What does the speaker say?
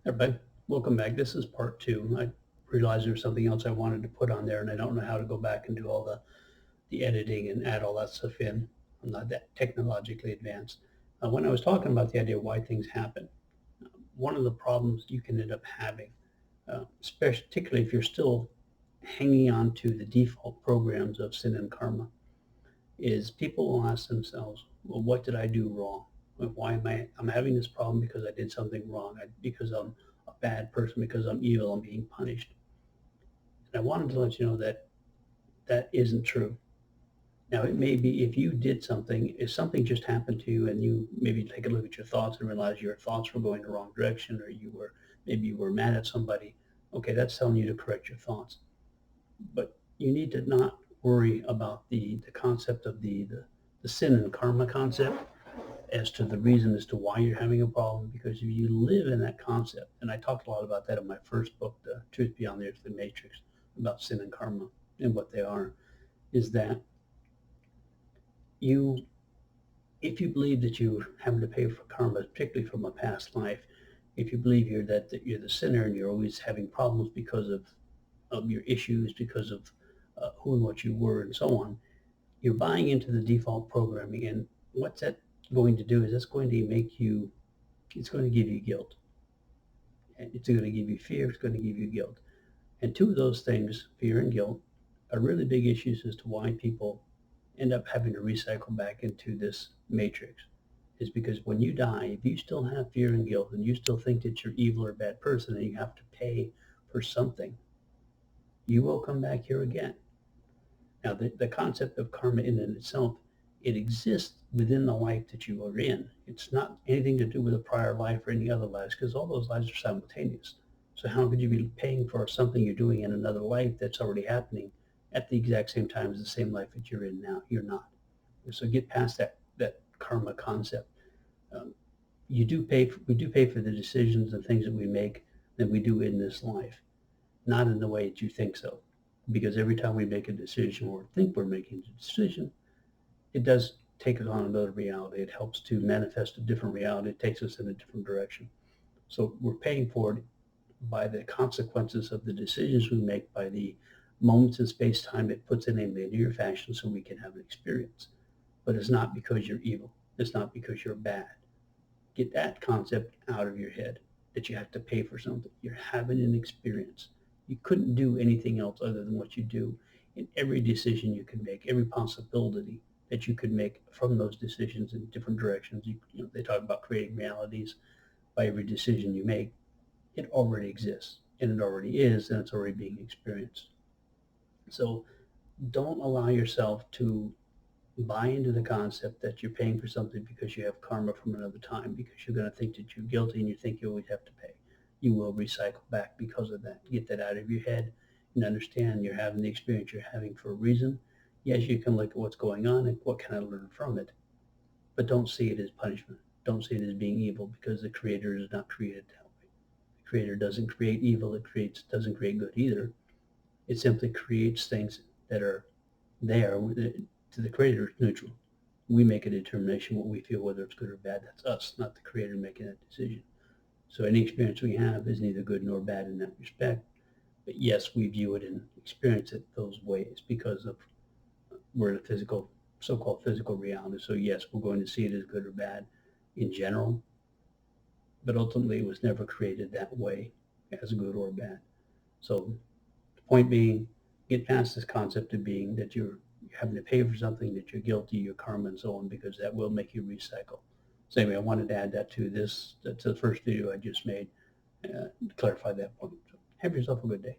Everybody, welcome back. This is part two. I realized there's something else I wanted to put on there, and I don't know how to go back and do all the editing and add all that stuff in. I'm not that technologically advanced. When I was talking about the idea of why things happen, one of the problems you can end up having, especially particularly if you're still hanging on to the default programs of sin and karma, is people will ask themselves, well, what did I do wrong? Why am I'm having this problem because I did something wrong, because I'm a bad person, because I'm evil, I'm being punished. And I wanted to let you know that that isn't true. Now, it may be if you did something, if something just happened to you and you maybe take a look at your thoughts and realize your thoughts were going the wrong direction, or maybe you were mad at somebody, okay, that's telling you to correct your thoughts. But you need to not worry about the concept of the sin and karma concept as to the reason as to why you're having a problem, because if you live in that concept, and I talked a lot about that in my first book, The Truth Beyond the Earthly Matrix, about sin and karma and what they are, is that you if you believe that you having to pay for karma, particularly from a past life, if you believe that you're the sinner and you're always having problems because of your issues, because of who and what you were and so on, you're buying into the default programming. And what's that going to do is that's going to make you, it's going to give you guilt. It's going to give you fear. It's going to give you guilt. And two of those things, fear and guilt, are really big issues as to why people end up having to recycle back into this matrix. Is because when you die, if you still have fear and guilt and you still think that you're evil or a bad person and you have to pay for something, you will come back here again. Now, the concept of karma in and itself, it exists within the life that you are in. It's not anything to do with a prior life or any other lives, because all those lives are simultaneous. So how could you be paying for something you're doing in another life that's already happening at the exact same time as the same life that you're in now? You're not. So get past that karma concept. Um, we do pay for the decisions and things that we make that we do in this life, not in the way that you think so. Because every time we make a decision or think we're making a decision, it does take us on another reality. It helps to manifest a different reality. It takes us in a different direction. So we're paying for it by the consequences of the decisions we make, by the moments in space time it puts in a linear fashion so we can have an experience. But it's not because you're evil. It's not because you're bad. Get that concept out of your head that you have to pay for something. You're having an experience. You couldn't do anything else other than what you do. In every decision you can make, every possibility that you could make from those decisions in different directions. They talk about creating realities by every decision you make. It already exists, and it already is, and it's already being experienced. So don't allow yourself to buy into the concept that you're paying for something because you have karma from another time, because you're going to think that you're guilty and you think you always have to pay. You will recycle back because of that. Get that out of your head and understand you're having the experience you're having for a reason. Yes, you can look at what's going on and what can I learn from it, but don't see it as punishment. Don't see it as being evil, because the Creator is not created that way. The Creator doesn't create evil. It doesn't create good either. It simply creates things that are there. To the Creator, it's neutral. We make a determination what we feel, whether it's good or bad. That's us, not the Creator making that decision. So any experience we have is neither good nor bad in that respect. But yes, we view it and experience it those ways because of we're in a physical, so-called physical reality. So yes, we're going to see it as good or bad in general, but ultimately it was never created that way as good or bad. So the point being, get past this concept of being that you're having to pay for something, that you're guilty, your karma, and so on, because that will make you recycle. So anyway, I wanted to add that to this, to the first video I just made, to clarify that point. So have yourself a good day.